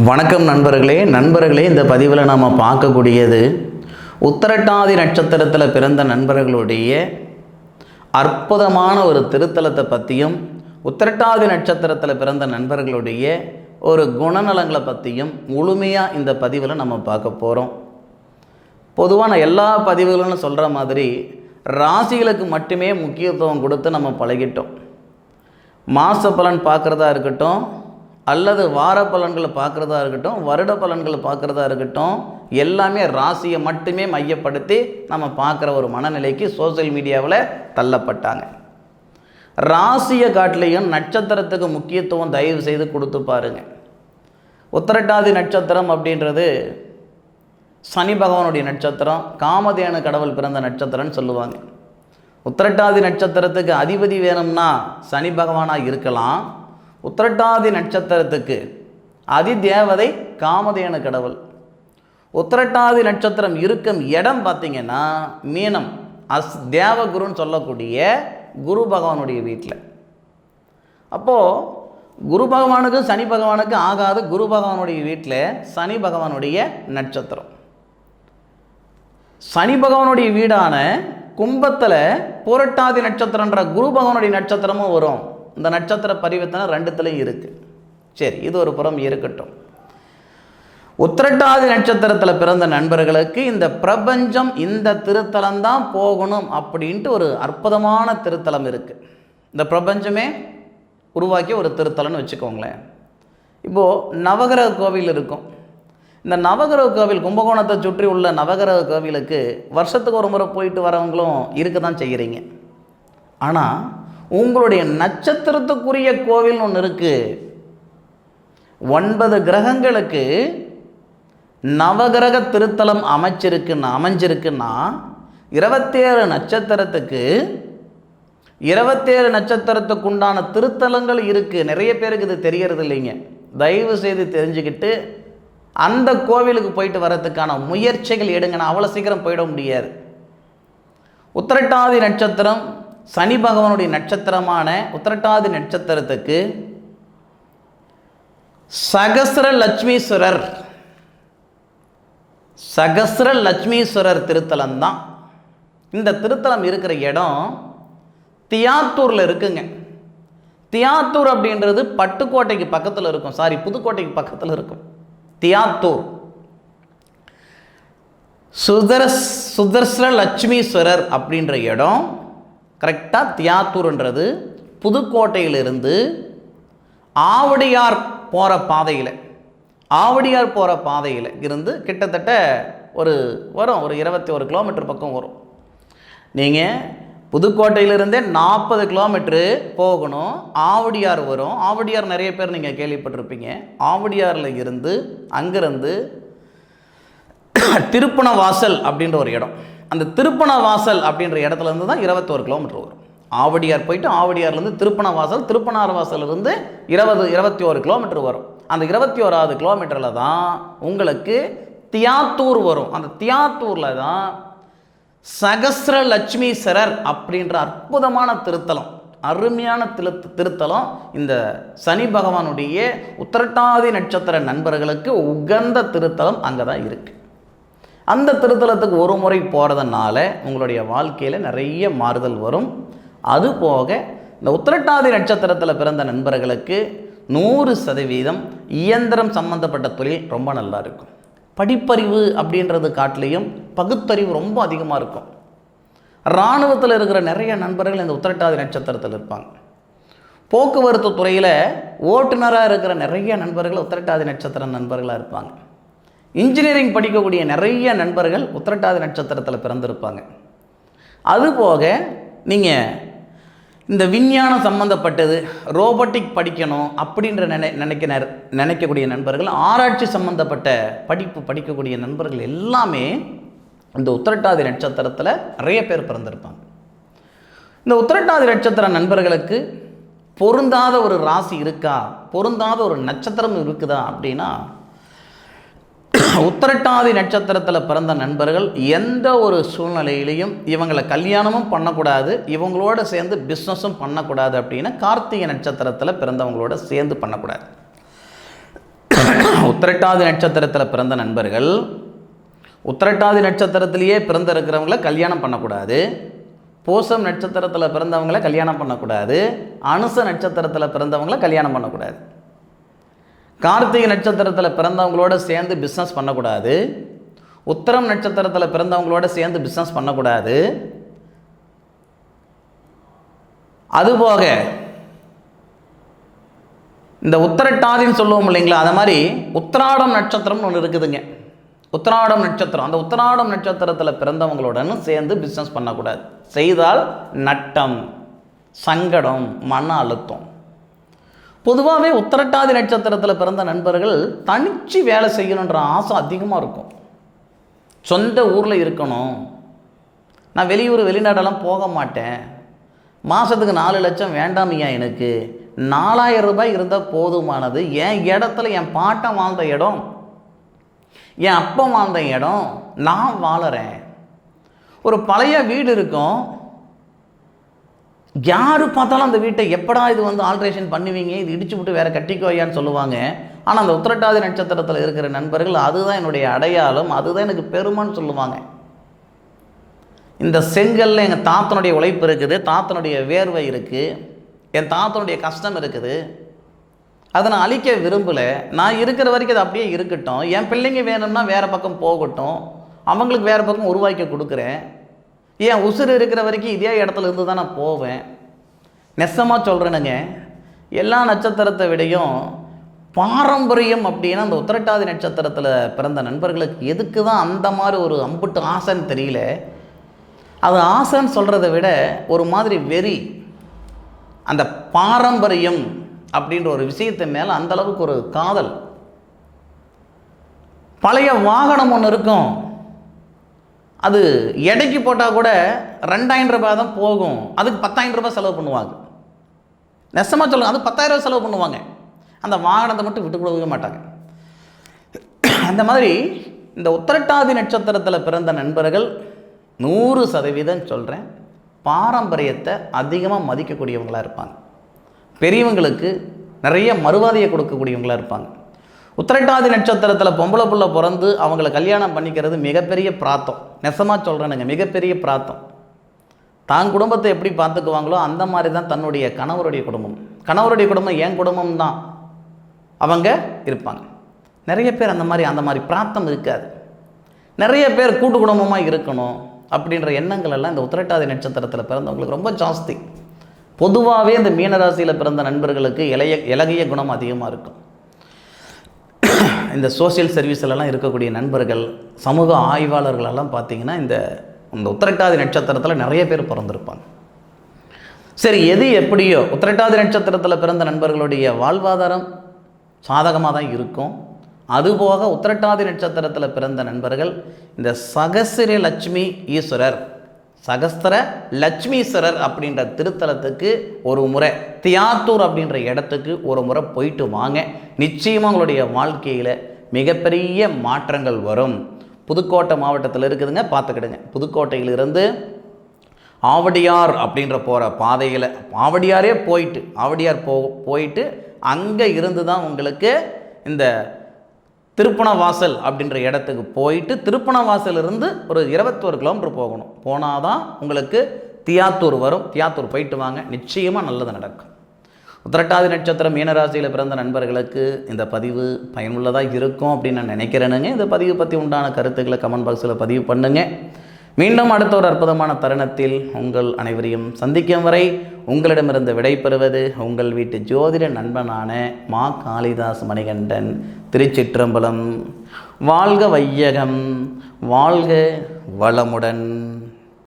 வணக்கம் நண்பர்களே இந்த பதிவில் நாம் பார்க்கக்கூடியது உத்திரட்டாதி நட்சத்திரத்தில் பிறந்த நண்பர்களுடைய அற்புதமான ஒரு திருத்தலத்தை பற்றியும் உத்திரட்டாதி நட்சத்திரத்தில் பிறந்த நண்பர்களுடைய ஒரு குணநலங்களை பற்றியும் முழுமையாக இந்த பதிவில் நம்ம பார்க்க போகிறோம். பொதுவான எல்லா பதிவுகளும் சொல்கிற மாதிரி ராசிகளுக்கு மட்டுமே முக்கியத்துவம் கொடுத்து நம்ம பழகிட்டோம். மாத பலன் பார்க்குறதா இருக்கட்டும், அல்லது வார பலன்களை பார்க்குறதா இருக்கட்டும், வருட பலன்களை பார்க்குறதா இருக்கட்டும், எல்லாமே ராசியை மட்டுமே மையப்படுத்தி நம்ம பார்க்குற ஒரு மனநிலைக்கு சோசியல் மீடியாவில் தள்ளப்பட்டாங்க. ராசியை காட்டிலையும் நட்சத்திரத்துக்கு முக்கியத்துவம் தயவு செய்து கொடுத்து பாருங்க. உத்திரட்டாதி நட்சத்திரம் அப்படின்றது சனி பகவானுடைய நட்சத்திரம், காமதேனு கடவுள் பிறந்த நட்சத்திரம்னு சொல்லுவாங்க. உத்திரட்டாதி நட்சத்திரத்துக்கு அதிபதி வேணும்னா சனி பகவானாக இருக்கலாம். உத்திரட்டாதி நட்சத்திரத்துக்கு அதிதேவதை காமதேனு கடவுள். உத்திரட்டாதி நட்சத்திரம் இருக்கும் இடம் பார்த்திங்கன்னா மீனம், தேவகுருன்னு சொல்லக்கூடிய குரு பகவானுடைய வீட்டில். அப்போது குரு பகவானுக்கு சனி பகவானுக்கு ஆகாது. குரு பகவானுடைய வீட்டில் சனி பகவானுடைய நட்சத்திரம். சனி பகவானுடைய வீடான கும்பத்தில் புரட்டாதி நட்சத்திரன்ற குரு பகவானுடைய நட்சத்திரமும் வரும். இந்த நட்சத்திர பரிவர்த்தனை ரெண்டுத்துலையும் இருக்குது. சரி, இது ஒரு புறம் இருக்கட்டும். உத்திரட்டாதி நட்சத்திரத்தில் பிறந்த நண்பர்களுக்கு இந்த பிரபஞ்சம் இந்த திருத்தலம்தான் போகணும் அப்படின்ட்டு ஒரு அற்புதமான திருத்தலம் இருக்குது. இந்த பிரபஞ்சமே உருவாக்கிய ஒரு திருத்தலம்னு வச்சுக்கோங்களேன். இப்போது நவகிரக கோவில் இருக்கும். இந்த நவகிரக கோவில், கும்பகோணத்தை சுற்றி உள்ள நவகிரக கோவிலுக்கு வருஷத்துக்கு ஒரு முறை போயிட்டு வரவங்களும் இருக்க தான் செய்கிறீங்க. ஆனால் உங்களுடைய நட்சத்திரத்துக்குரிய கோவில்னு ஒன்று இருக்குது. 9 கிரகங்களுக்கு நவகிரக திருத்தலம் அமைஞ்சிருக்குன்னா 27 நட்சத்திரத்துக்கு 27 நட்சத்திரத்துக்குண்டான திருத்தலங்கள் இருக்குது. நிறைய பேருக்கு இது தெரியறது இல்லைங்க. தயவு செய்து தெரிஞ்சுக்கிட்டு அந்த கோவிலுக்கு போயிட்டு வர்றதுக்கான முயற்சிகள் எடுங்கன்னா அவ்வளோ சீக்கிரம் போயிட முடியாது. உத்திரட்டாதி நட்சத்திரம் சனி பகவானுடைய நட்சத்திரமான உத்திரட்டாதி நட்சத்திரத்துக்கு சகஸ்ர லட்சுமீஸ்வரர் திருத்தலம் தான். இந்த திருத்தலம் இருக்கிற இடம் தியாத்தூரில் இருக்குங்க. தியாத்தூர் அப்படின்றது பட்டுக்கோட்டைக்கு பக்கத்தில் இருக்கும். புதுக்கோட்டைக்கு பக்கத்தில் இருக்கும். தியாத்தூர் சுதர்சன லட்சுமீஸ்வரர் அப்படின்ற இடம் கரெக்டாக தியாத்தூர்ன்றது புதுக்கோட்டையிலிருந்து ஆவடியார் போகிற பாதையில் இருந்து கிட்டத்தட்ட ஒரு 21 கிலோமீட்டர் பக்கம் வரும். நீங்கள் புதுக்கோட்டையிலிருந்தே 40 கிலோமீட்டரு போகணும். ஆவடியார் வரும். ஆவடியார் நிறைய பேர் நீங்கள் கேள்விப்பட்டிருப்பீங்க. ஆவடியாரில் இருந்து அங்கேருந்து திருப்பணவாசல் அப்படின்ற ஒரு இடம், அந்த திருப்பணவாசல் அப்படின்ற இடத்துலேருந்து தான் 21 கிலோமீட்டர் வரும். ஆவடியார் போயிட்டு ஆவடியார்லேருந்து திருப்பணவாசல்லேருந்து 21 கிலோமீட்டர் வரும். அந்த 21வது கிலோமீட்டரில் தான் உங்களுக்கு தியாத்தூர் வரும். அந்த தியாத்தூரில் தான் சகஸ்ர லட்சுமீஸ்வரர் அப்படின்ற அற்புதமான திருத்தலம், அருமையான திருத்தலம். இந்த சனி பகவானுடைய உத்திரட்டாதி நட்சத்திர நண்பர்களுக்கு உகந்த திருத்தலம் அங்கே தான் இருக்குது. அந்த திருத்தலத்துக்கு ஒரு முறை போகிறதுனால உங்களுடைய வாழ்க்கையில் நிறைய மாறுதல் வரும். அதுபோக இந்த உத்திரட்டாதி நட்சத்திரத்தில் பிறந்த நண்பர்களுக்கு 100% இயந்திரம் சம்பந்தப்பட்ட தொழில் ரொம்ப நல்லா இருக்கும். படிப்பறிவு அப்படின்றது காட்டிலையும் பகுத்தறிவு ரொம்ப அதிகமாக இருக்கும். இராணுவத்தில் இருக்கிற நிறைய நண்பர்கள் இந்த உத்திரட்டாதி நட்சத்திரத்தில் இருப்பாங்க. போக்குவரத்து துறையில் ஓட்டுநராக இருக்கிற நிறைய நண்பர்கள் உத்திரட்டாதி நட்சத்திர நண்பர்களாக இருப்பாங்க. இன்ஜினியரிங் படிக்கக்கூடிய நிறைய நண்பர்கள் உத்திரட்டாதி நட்சத்திரத்தில் பிறந்திருப்பாங்க. அதுபோக நீங்கள் இந்த விஞ்ஞானம் சம்மந்தப்பட்டது, ரோபோட்டிக் படிக்கணும் அப்படின்ற நினைக்கக்கூடிய நண்பர்கள், ஆராய்ச்சி சம்மந்தப்பட்ட படிக்கக்கூடிய நண்பர்கள் எல்லாமே இந்த உத்திரட்டாதி நட்சத்திரத்தில் நிறைய பேர் பிறந்திருப்பாங்க. இந்த உத்திரட்டாதி நட்சத்திர நண்பர்களுக்கு பொருந்தாத ஒரு ராசி இருக்கா, பொருந்தாத ஒரு நட்சத்திரம் இருக்குதா அப்படின்னா, உத்திரட்டாதி நட்சத்திரத்தில் பிறந்த நண்பர்கள் எந்த ஒரு சூழ்நிலையிலையும் இவங்களை கல்யாணமும் பண்ணக்கூடாது, இவங்களோட சேர்ந்து பிஸ்னஸும் பண்ணக்கூடாது. அப்படின்னா கார்த்திகை நட்சத்திரத்தில் பிறந்தவங்களோட சேர்ந்து பண்ணக்கூடாது. உத்திரட்டாதி நட்சத்திரத்தில் பிறந்த நண்பர்கள் உத்திரட்டாதி நட்சத்திரத்திலேயே பிறந்த இருக்கிறவங்கள கல்யாணம் பண்ணக்கூடாது. பூசம் நட்சத்திரத்தில் பிறந்தவங்கள கல்யாணம் பண்ணக்கூடாது. அனுச நட்சத்திரத்தில் பிறந்தவங்கள கல்யாணம் பண்ணக்கூடாது. கார்த்திகை நட்சத்திரத்தில் பிறந்தவங்களோட சேர்ந்து பிஸ்னஸ் பண்ணக்கூடாது. உத்திரம் நட்சத்திரத்தில் பிறந்தவங்களோட சேர்ந்து பிஸ்னஸ் பண்ணக்கூடாது. அதுபோக இந்த உத்திரட்டாதின்னு சொல்லுவோம் இல்லைங்களா, அது மாதிரி உத்திராடம் நட்சத்திரம்னு ஒன்று இருக்குதுங்க. உத்திராடம் நட்சத்திரம், அந்த உத்திராடம் நட்சத்திரத்தில் பிறந்தவங்களுடன் சேர்ந்து பிஸ்னஸ் பண்ணக்கூடாது. செய்தால் நட்டம், சங்கடம், மன அழுத்தம். பொதுவாகவே உத்திரட்டாதி நட்சத்திரத்தில் பிறந்த நண்பர்கள் தனிச்சு வேலை செய்யணுன்ற ஆசை அதிகமாக இருக்கும். சொந்த ஊரில் இருக்கணும், நான் வெளிநாடெல்லாம் போக மாட்டேன், மாதத்துக்கு 4 லட்சம் வேண்டாமையா, எனக்கு 4000 ரூபாய் இருந்தால் போதுமானது, என் இடத்துல என் பாட்டன் வாழ்ந்த இடம், என் அப்பா வாழ்ந்த இடம், நான் வாழறேன். ஒரு பழைய வீடு இருக்கும், யார் பார்த்தாலும் அந்த வீட்டை எப்படா இது ஆல்ட்ரேஷன் பண்ணுவீங்க, இது இடிச்சு விட்டு வேறு கட்டிக்கோயான்னு சொல்லுவாங்க. ஆனால் அந்த உத்திரட்டாதி நட்சத்திரத்தில் இருக்கிற நண்பர்கள் அதுதான் என்னுடைய அடையாளம், அதுதான் எனக்கு பெருமைன்னு சொல்லுவாங்க. இந்த செங்கல்ல எங்கள் தாத்தனுடைய உழைப்பு இருக்குது, தாத்தனுடைய வேர்வை இருக்குது, என் தாத்தனுடைய கஷ்டம் இருக்குது, அதை நான் அழிக்க விரும்பலை. நான் இருக்கிற வரைக்கும் அது அப்படியே இருக்கட்டும், என் பிள்ளைங்க வேணும்னா வேறு பக்கம் போகட்டும், அவங்களுக்கு வேறு பக்கம் உருவாக்கி கொடுக்குறேன். ஏன் உசுறு இருக்கிற வரைக்கும் இதே இடத்துல இருந்து தான் நான் போவேன். நெசமாக சொல்கிறேனுங்க, எல்லா நட்சத்திரத்தை விடையும் பாரம்பரியம் அப்படின்னா அந்த உத்திரட்டாதி நட்சத்திரத்தில் பிறந்த நண்பர்களுக்கு எதுக்கு தான் அந்த மாதிரி ஒரு அம்புட்டு ஆசைன்னு தெரியல. அது ஆசைன்னு சொல்கிறத விட ஒரு மாதிரி வெறி. அந்த பாரம்பரியம் அப்படின்ற ஒரு விஷயத்தை மேலே அந்தளவுக்கு ஒரு காதல். பழைய வாகனம் ஒன்று இருக்கும், அது எடைக்கு போட்டால் கூட 2000 ரூபாய் தான் போகும், அதுக்கு 10,000 ரூபாய் செலவு பண்ணுவாங்க. நெசமாக சொல்லுங்கள், அது 10,000 ரூபாய் செலவு பண்ணுவாங்க, அந்த வாகனத்தை மட்டும் விட்டு கொடுக்கவே மாட்டாங்க. அந்த மாதிரி இந்த உத்திரட்டாதி நட்சத்திரத்தில் பிறந்த நண்பர்கள் 100% சொல்கிறேன், பாரம்பரியத்தை அதிகமாக மதிக்கக்கூடியவங்களாக இருப்பாங்க. பெரியவங்களுக்கு நிறைய மறுவாதையை கொடுக்கக்கூடியவங்களாக இருப்பாங்க. உத்திரட்டாதி நட்சத்திரத்தில் பொம்பளை புள்ள பிறந்து அவங்கள கல்யாணம் பண்ணிக்கிறது மிகப்பெரிய பிராத்தம். நெசமாக சொல்கிறேனுங்க, மிகப்பெரிய பிராத்தம். தான் குடும்பத்தை எப்படி பார்த்துக்குவாங்களோ அந்த மாதிரி தான் தன்னுடைய கணவருடைய குடும்பம், கணவருடைய குடும்பம் என் குடும்பம் தான் அவங்க இருப்பாங்க. நிறைய பேர் அந்த மாதிரி பிராத்தம் இருக்காது. நிறைய பேர் கூட்டு குடும்பமாக இருக்கணும் அப்படின்ற எண்ணங்கள் எல்லாம் இந்த உத்திரட்டாதி நட்சத்திரத்தில் பிறந்தவங்களுக்கு ரொம்ப ஜாஸ்தி. பொதுவாகவே இந்த மீனராசியில் பிறந்த நண்பர்களுக்கு இலகிய குணம் அதிகமாக இருக்கும். இந்த சோசியல் சர்வீஸ்லலாம் இருக்கக்கூடிய நண்பர்கள், சமூக ஆய்வாளர்களெல்லாம் பார்த்திங்கன்னா இந்த உத்திரட்டாதி நட்சத்திரத்தில் நிறைய பேர் பிறந்திருப்பாங்க. சரி, எது எப்படியோ உத்திரட்டாதி நட்சத்திரத்தில் பிறந்த நண்பர்களுடைய வாழ்வாதாரம் சாதகமாக தான் இருக்கும். அதுபோக உத்திரட்டாதி நட்சத்திரத்தில் பிறந்த நண்பர்கள் இந்த சகஸ்ர லட்சுமி ஈஸ்வரர், சகஸ்திர லட்சுமீஸ்வரர் அப்படின்ற திருத்தலத்துக்கு ஒரு முறை, தியாத்தூர் அப்படின்ற இடத்துக்கு ஒரு முறை போயிட்டு வாங்க. நிச்சயமாக உங்களுடைய வாழ்க்கையில் மிகப்பெரிய மாற்றங்கள் வரும். புதுக்கோட்டை மாவட்டத்தில் இருக்குதுங்க, பார்த்துக்கிடுங்க. புதுக்கோட்டையிலிருந்து ஆவடியார் அப்படின்ற போகிற பாதையில் ஆவடியாரே போயிட்டு அங்கே இருந்து தான் உங்களுக்கு இந்த திருப்பணவாசல் அப்படின்ற இடத்துக்கு போயிட்டு திருப்பணவாசலிருந்து ஒரு 21 கிலோமீட்டர் போகணும். போனால் தான் உங்களுக்கு தியாத்தூர் வரும். தியாத்தூர் போயிட்டு வாங்க, நிச்சயமாக நல்லது நடக்கும். உத்திரட்டாதி நட்சத்திரம் மீனராசியில் பிறந்த நண்பர்களுக்கு இந்த பதிவு பயனுள்ளதாக இருக்கும் அப்படின்னு நான் நினைக்கிறேனுங்க. இந்த பதிவு பற்றி உண்டான கருத்துக்களை கமெண்ட் பாக்ஸில் பதிவு பண்ணுங்க. மீண்டும் அடுத்த ஒரு அற்புதமான தருணத்தில் உங்கள் அனைவரையும் சந்திக்கும் வரை உங்களிடமிருந்து விடைபெறுவது உங்கள் வீட்டு ஜோதிட நண்பனான மா காளிதாஸ் மணிகண்டன். திருச்சிற்றம்பலம். வாழ்க வையகம், வாழ்க வளமுடன்.